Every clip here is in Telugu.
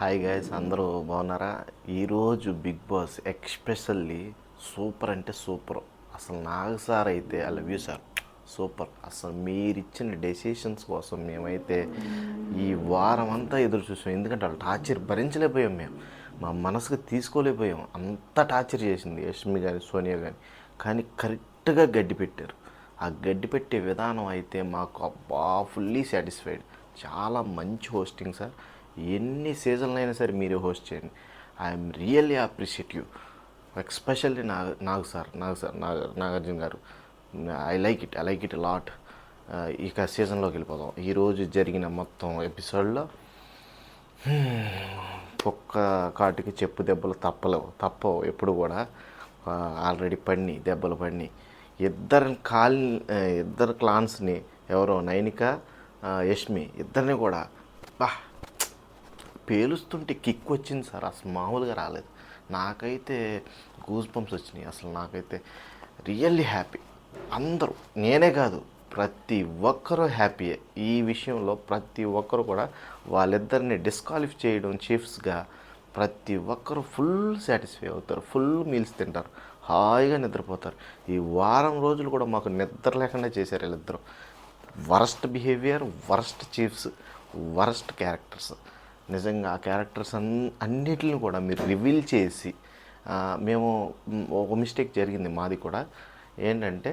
హాయ్ గైస్, అందరూ బాగున్నారా? ఈరోజు బిగ్ బాస్ ఎక్స్పెషల్లీ సూపర్ అంటే సూపర్. అసలు నాగ్ సార్ అయితే I love you sir, super. అసలు మీరిచ్చిన డెసిషన్స్ కోసం మేమైతే ఈ వారం అంతా ఎదురు చూసాం. ఎందుకంటే వాళ్ళు టార్చర్ భరించలేకపోయాం, మేము మా మనసుకు తీసుకోలేకపోయాం. అంత టార్చర్ చేసింది యష్మి కానీ సోనియా కానీ కరెక్ట్గా గడ్డి పెట్టారు. ఆ గడ్డి పెట్టే విధానం అయితే మాకు అబ్బా ఫుల్లీ సాటిస్ఫైడ్. చాలా మంచి హోస్టింగ్ సార్. ఎన్ని సీజన్లు అయినా సరే మీరే హోస్ట్ చేయండి. I'm really appreciate you. Especially Nagarjuna garu. I like it lot. ఇక సీజన్లోకి వెళ్ళిపోదాం. ఈరోజు జరిగిన మొత్తం ఎపిసోడ్లో ఒక్క కాటికి చెప్పు దెబ్బలు తప్పవు ఎప్పుడు కూడా. ఆల్రెడీ దెబ్బలు పడినాయి. ఇద్దరు క్లాన్స్ని, ఎవరో నైనిక, యష్మి, ఇద్దరిని కూడా బా పేలుస్తుంటే కిక్ వచ్చింది సార్. అసలు మామూలుగా రాలేదు. నాకైతే గూస్ బంప్స్ వచ్చినాయి. అసలు నాకైతే రియల్లీ హ్యాపీ. అందరూ, నేనే కాదు, ప్రతి ఒక్కరూ హ్యాపీయే ఈ విషయంలో. ప్రతి ఒక్కరు కూడా వాళ్ళిద్దరిని డిస్క్వాలిఫై చేయడం చీఫ్స్గా ప్రతి ఒక్కరు ఫుల్ సాటిస్ఫై అవుతారు. ఫుల్ మీల్స్ తింటారు, హాయిగా నిద్రపోతారు. ఈ వారం రోజులు కూడా మాకు నిద్ర లేకుండా చేశారు వీళ్ళిద్దరూ. Worst behaviour, worst chiefs, worst characters. నిజంగా ఆ క్యారెక్టర్స్ అన్నిటిని కూడా మీరు రివీల్ చేసి, మేము ఒక మిస్టేక్ జరిగింది మాది కూడా. ఏంటంటే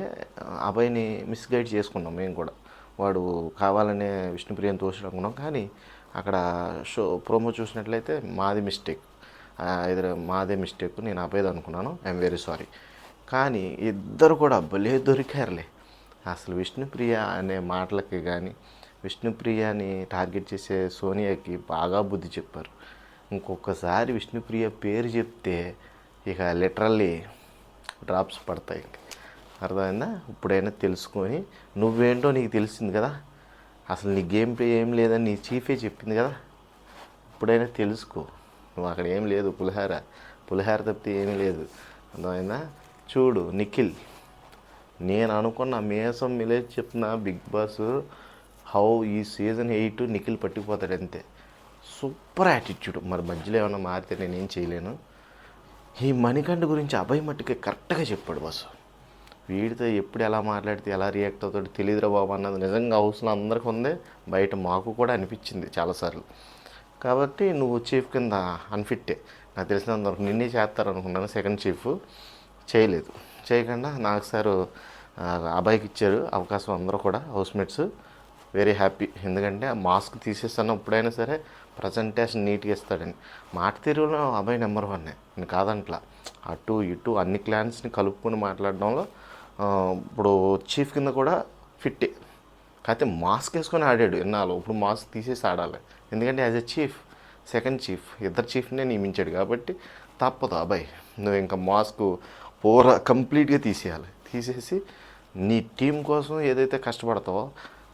అబ్బాయిని మిస్గైడ్ చేసుకున్నాం మేము కూడా. వాడు కావాలనే విష్ణుప్రియని తోచనుకున్నాం, కానీ అక్కడ ప్రోమో చూసినట్లయితే మాదే మిస్టేక్. నేను అబ్బాయిది అనుకున్నాను. I'm very sorry. కానీ ఇద్దరు కూడా భలే దొరికారులే. అసలు విష్ణుప్రియ అనే మాటలకి కానీ, విష్ణుప్రియని టార్గెట్ చేసే సోనియాకి బాగా బుద్ధి చెప్పారు. ఇంకొకసారి విష్ణుప్రియ పేరు చెప్తే ఇక లిటరల్లీ డ్రాప్స్ పడతాయి. అర్థమైందా? ఇప్పుడైనా తెలుసుకొని, నువ్వేంటో నీకు తెలిసింది కదా, అసలు నీ గేమ్ ప్లే ఏం లేదని నీ చీఫే చెప్పింది కదా, ఇప్పుడైనా తెలుసుకో. నువ్వు అక్కడ ఏం లేదు, పులిహార తప్పితే ఏమీ లేదు. అర్థమైందా? చూడు నిఖిల్, నేను అనుకున్న మేసం మిలేజ్ చెప్తున్న బిగ్ బాస్ హౌ ఈ సీజన్ 8 నిఖిల్ పట్టుకుపోతాడు అంతే. Super attitude. మరి మధ్యలో ఏమైనా మారితే నేనేం చేయలేను. ఈ మణికంఠ గురించి అభయ్ మట్టుకే కరెక్ట్గా చెప్పాడు బాసు. వీడితో ఎప్పుడు ఎలా మాట్లాడితే ఎలా రియాక్ట్ అవుతాడు తెలియదురా బాబు అన్నది నిజంగా హౌస్లో అందరికీ ఉంది, బయట మాకు కూడా అనిపించింది చాలాసార్లు. కాబట్టి నువ్వు చీఫ్ కింద అన్ఫిట్టే. నాకు తెలిసినంతవరకు నిన్నే చేస్తారు అనుకున్నాను. సెకండ్ చీఫ్ చేయకుండా నాకు సార్ అబ్బాయికి ఇచ్చారు అవకాశం. అందరూ కూడా హౌస్మేట్స్ వెరీ హ్యాపీ. ఎందుకంటే మాస్క్ తీసేస్తాను ఎప్పుడైనా సరే ప్రజెంటేషన్ నీట్గా ఇస్తాడని. మాట తీరులో అబ్బాయి నెంబర్ 1. నేను కాదంట్లా. అటు ఇటు అన్ని క్లాన్స్ని కలుపుకొని మాట్లాడడంలో ఇప్పుడు చీఫ్ కింద కూడా ఫిట్టే. కాకపోతే మాస్క్ వేసుకొని ఆడాడు ఎన్నాళ్ళు. ఇప్పుడు మాస్క్ తీసేసి ఆడాలి. ఎందుకంటే as a chief, second chief, ఇద్దరు చీఫ్నే నియమించాడు కాబట్టి తప్పదు. అబ్బాయి నువ్వు ఇంకా మాస్క్ కంప్లీట్గా తీసేసి నీ టీం కోసం ఏదైతే కష్టపడతావో,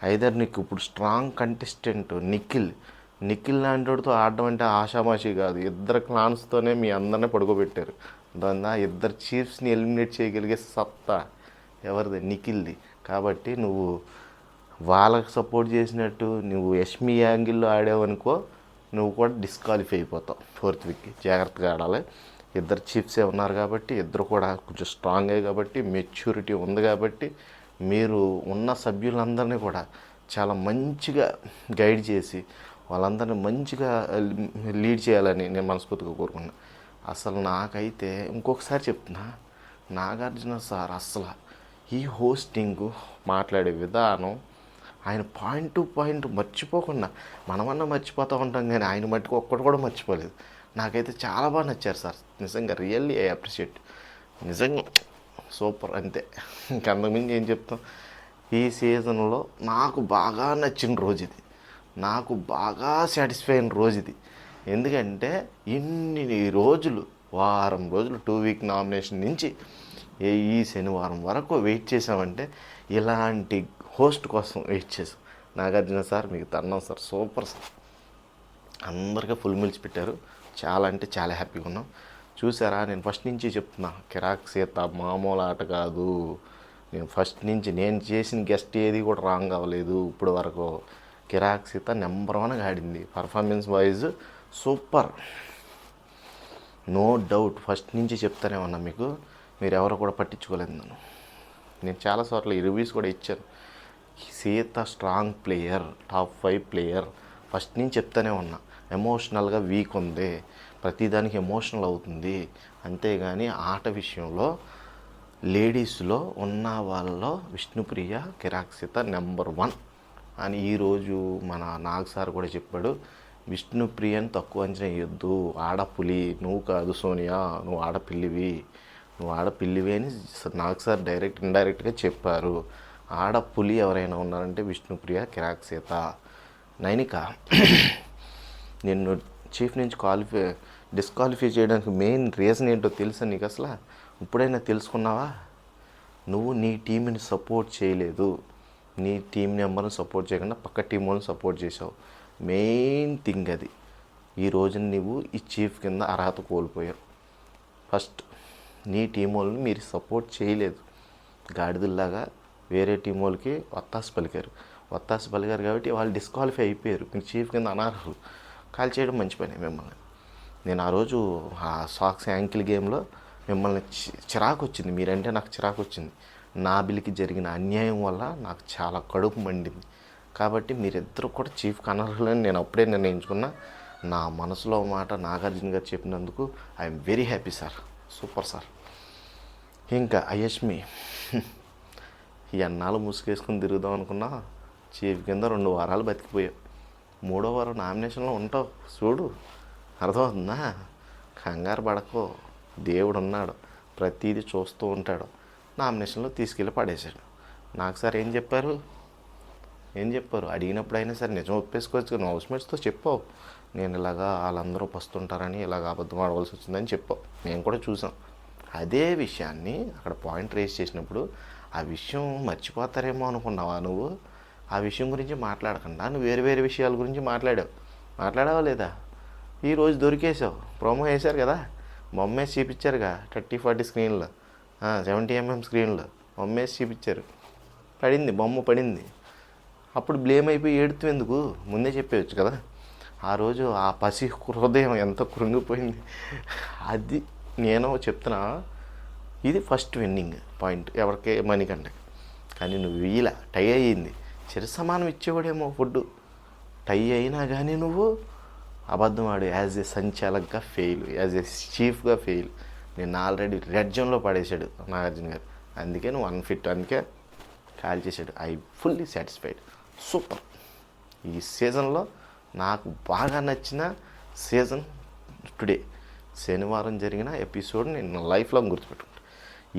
ఐదర్ నీకు ఇప్పుడు స్ట్రాంగ్ కంటెస్టెంట్ నిఖిల్ లాంటితో ఆడడం అంటే ఆషామాషి కాదు. ఇద్దరు క్లాన్స్తోనే మీ అందరినీ పడుకోబెట్టారు. దాని ఇద్దరు చీఫ్స్ని ఎలిమినేట్ చేయగలిగే సత్తా ఎవరిది? నిఖిల్ది. కాబట్టి నువ్వు వాళ్ళకి సపోర్ట్ చేసినట్టు నువ్వు యష్మి యాంగిల్లో ఆడావనుకో, నువ్వు కూడా డిస్క్వాలిఫై అయిపోతావు 4th వీక్కి. జాగ్రత్తగా ఆడాలి. ఇద్దరు చీఫ్సే ఉన్నారు కాబట్టి, ఇద్దరు కూడా కొంచెం స్ట్రాంగే కాబట్టి, మెచ్యూరిటీ ఉంది కాబట్టి, మీరు ఉన్న సభ్యులందరినీ కూడా చాలా మంచిగా గైడ్ చేసి వాళ్ళందరినీ మంచిగా లీడ్ చేయాలని నేను మనస్ఫూర్తిగా కోరుకున్నాను. అసలు నాకైతే ఇంకొకసారి చెప్తున్నా, నాగార్జున సార్ అసలు ఈ హోస్టింగ్, మాట్లాడే విధానం, ఆయన పాయింట్ టు పాయింట్ మర్చిపోకుండా, మనమన్నా మర్చిపోతూ ఉంటాం కానీ ఆయన మట్టుకు ఒక్కటి కూడా మర్చిపోలేదు. నాకైతే చాలా బాగా నచ్చారు సార్. నిజంగా రియల్లీ ఐ అప్రిషియేట్. నిజంగా సూపర్ అంతే. ఇంకంతకుమించి ఏం చెప్తాం. ఈ సీజన్లో నాకు బాగా నచ్చిన రోజు ఇది, నాకు బాగా సాటిస్ఫై అయిన రోజు ఇది. ఎందుకంటే ఇన్ని రోజులు, వారం రోజులు 2 వీక్ నామినేషన్ నుంచి ఈ శనివారం వరకు వెయిట్ చేసామంటే ఇలాంటి హోస్ట్ కోసం వెయిట్ చేసాం. నాగార్జున సార్ మీకు దండం సార్, సూపర్ సార్. అందరికీ ఫుల్ మీల్స్ పెట్టారు. చాలా అంటే చాలా హ్యాపీగా ఉన్నాం. చూసారా, నేను ఫస్ట్ నుంచి చెప్తున్నా, కిరాక్ సీత మామూలు ఆట కాదు. నేను ఫస్ట్ నుంచి నేను చేసిన గెస్ట్ ఏది కూడా రాంగ్ అవ్వలేదు ఇప్పుడు వరకు. కిరాక్ సీత నెంబర్ 1గా ఆడింది. Performance wise super, no doubt. First నుంచి చెప్తానే ఉన్నా మీకు, మీరు ఎవరు కూడా పట్టించుకోలేదు నేను చాలాసార్లు ఈ రివ్యూస్ కూడా ఇచ్చాను. Sita strong player, top 5 player. First నుంచి చెప్తానే ఉన్నా, ఎమోషనల్గా వీక్ ఉంది, ప్రతిదానికి ఎమోషనల్ అవుతుంది. అంతేగాని ఆట విషయంలో లేడీస్లో ఉన్న వాళ్ళలో విష్ణుప్రియ, కిరాక్ సీత నెంబర్ 1 అని ఈరోజు మన నాగ్ సార్ కూడా చెప్పాడు. విష్ణుప్రియని తక్కువ అంచనా వేయొద్దు, ఆడపులి నువ్వు కాదు సోనియా, నువ్వు ఆడపిల్లివి అని నాగ్ సార్ డైరెక్ట్ ఇండైరెక్ట్గా చెప్పారు. ఆడపులి ఎవరైనా ఉన్నారంటే విష్ణుప్రియ, కిరాక్ సీత. నైనిక, నిన్ను చీఫ్ నుంచి డిస్క్వాలిఫై చేయడానికి మెయిన్ రీజన్ ఏంటో తెలుసా నీకు? అసలు ఇప్పుడైనా తెలుసుకున్నావా? నువ్వు నీ టీంని సపోర్ట్ చేయలేదు, నీ టీం నెంబర్ని సపోర్ట్ చేయకుండా పక్క టీం వాళ్ళని సపోర్ట్ చేసావు. మెయిన్ థింగ్ అది. ఈ రోజున నువ్వు ఈ చీఫ్ కింద అర్హత కోల్పోయావు. ఫస్ట్ నీ టీం వాళ్ళని మీరు సపోర్ట్ చేయలేదు, గాడిదల్లాగా వేరే టీం వాళ్ళకి ఒత్తాసు పలికారు కాబట్టి వాళ్ళు డిస్క్వాలిఫై అయిపోయారు. మీకు చీఫ్ కింద అనర్హులు. కాల్ చేయడం మంచి పని మిమ్మల్ని. నేను ఆ రోజు ఆ సాక్స్ యాంకిల్ గేమ్లో మిమ్మల్ని చిరాకు వచ్చింది, మీరంటే నాకు చిరాకు వచ్చింది. నా బిల్కి జరిగిన అన్యాయం వల్ల నాకు చాలా కడుపు మండింది. కాబట్టి మీరిద్దరూ కూడా చీఫ్కి అనర్హులని నేను అప్పుడే నిర్ణయించుకున్నా. నా మనసులో మాట నాగార్జున గారు చెప్పినందుకు I'm very happy sir, super sir. ఇంకా అయష్మి, ఎన్నాళ్ళు ముసుగేసుకుని తిరుగుదాం అనుకున్నా, చీఫ్ కింద 2 వారాలు బతికిపోయావు. 3వ వారం నామినేషన్లో ఉంటావు చూడు, అర్థమవుతుందా? కంగారు పడకో, దేవుడు ఉన్నాడు, ప్రతీది చూస్తూ ఉంటాడు. నామినేషన్లో తీసుకెళ్ళి పడేశాడు. నాకు సార్ ఏం చెప్పారు? అడిగినప్పుడు అయినా సరే నిజం ఒప్పేసుకోవచ్చు, నువ్వు హౌస్మేట్స్తో చెప్పావు, నేను ఇలాగా వాళ్ళందరూ పస్తుంటారని ఇలాగ అబద్ధం ఆడవలసి వచ్చిందని చెప్పావు. నేను కూడా చూసాం. అదే విషయాన్ని అక్కడ పాయింట్ రేస్ చేసినప్పుడు ఆ విషయం మర్చిపోతారేమో అనుకున్నావా నువ్వు? ఆ విషయం గురించి మాట్లాడకుండా నువ్వు వేరు విషయాల గురించి మాట్లాడావా లేదా? ఈరోజు దొరికేసావు. ప్రోమో వేశారు కదా, బొమ్మేసి చూపించారుగా, 30-40 స్క్రీన్లో, 70mm స్క్రీన్లో బొమ్మేసి చూపించారు. బొమ్మ పడింది. అప్పుడు బ్లేమ్ అయిపోయి ఏడుతూ ఎందుకు? ముందే చెప్పేయచ్చు కదా. ఆ రోజు ఆ పసి హృదయం ఎంత కృంగిపోయింది. అది నేను చెప్తున్నా, ఇది ఫస్ట్ విన్నింగ్ పాయింట్ ఎవరికి, మణికంటే. కానీ నువ్వు వీల టై అయ్యింది. సమానం ఇచ్చేవాడేమో ఫుడ్, టై అయినా కానీ నువ్వు అబద్ధం ఆడు. యాజ్ ఏ సంచాలక్గా ఫెయిల్, యాజ్ ఏ చీఫ్గా ఫెయిల్. నేను ఆల్రెడీ రెడ్ జోన్లో పడేశాడు నాగార్జున గారు. అందుకే నువ్వు అన్ఫిట్, అందుకే కాల్ చేశాడు. I fully satisfied. సూపర్. ఈ సీజన్లో నాకు బాగా నచ్చిన సీజన్ టుడే. శనివారం జరిగిన ఎపిసోడ్ నేను నా లైఫ్లో గుర్తుపెట్టుకుంటా.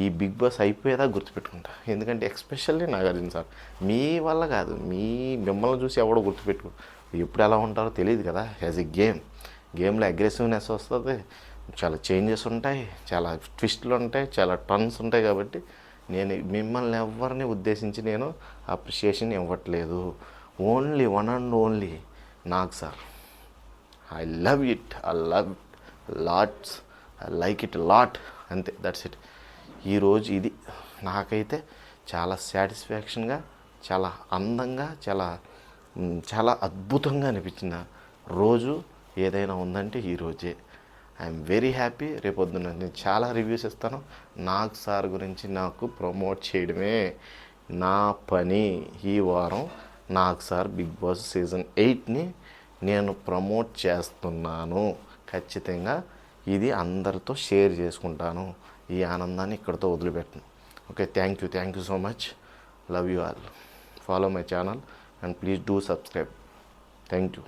ఈ బిగ్ బాస్ అయిపోయేదా గుర్తుపెట్టుకుంటా. ఎందుకంటే ఎక్స్పెషల్లీ నాగార్జున సార్, మీ వల్ల కాదు, మిమ్మల్ని చూసి ఎవడో గుర్తుపెట్టుకో. ఎప్పుడు ఎలా ఉంటారో తెలియదు కదా. యాజ్ ఎ గేమ్లో అగ్రెసివ్నెస్ వస్తుంది, చాలా చేంజెస్ ఉంటాయి, చాలా ట్విస్టులు ఉంటాయి, చాలా టర్న్స్ ఉంటాయి. కాబట్టి నేను మిమ్మల్ని ఎవరిని ఉద్దేశించి నేను అప్రిషియేషన్ ఇవ్వట్లేదు. Only one and only Nag sir. I love it LADS, I like it lot, అంతే, దట్స్ ఇట్. ఈరోజు ఇది నాకైతే చాలా సాటిస్ఫాక్షన్గా, చాలా అందంగా, చాలా అద్భుతంగా అనిపించిన రోజు ఏదైనా ఉందంటే ఈరోజే. I'm very happy. రేపొద్దున నేను చాలా రివ్యూస్ ఇస్తాను. నాగ్ సార్ గురించి నాకు ప్రమోట్ చేయడమే నా పని. ఈ వారం Nag sir Bigg Boss season 8ని నేను ప్రమోట్ చేస్తున్నాను. ఖచ్చితంగా ఇది అందరితో షేర్ చేసుకుంటాను. ఈ ఆనందాన్ని ఇక్కడితో వదిలిపెట్టను. Okay, thank you so much. Love you all. Follow my channel and please do subscribe. Thank you.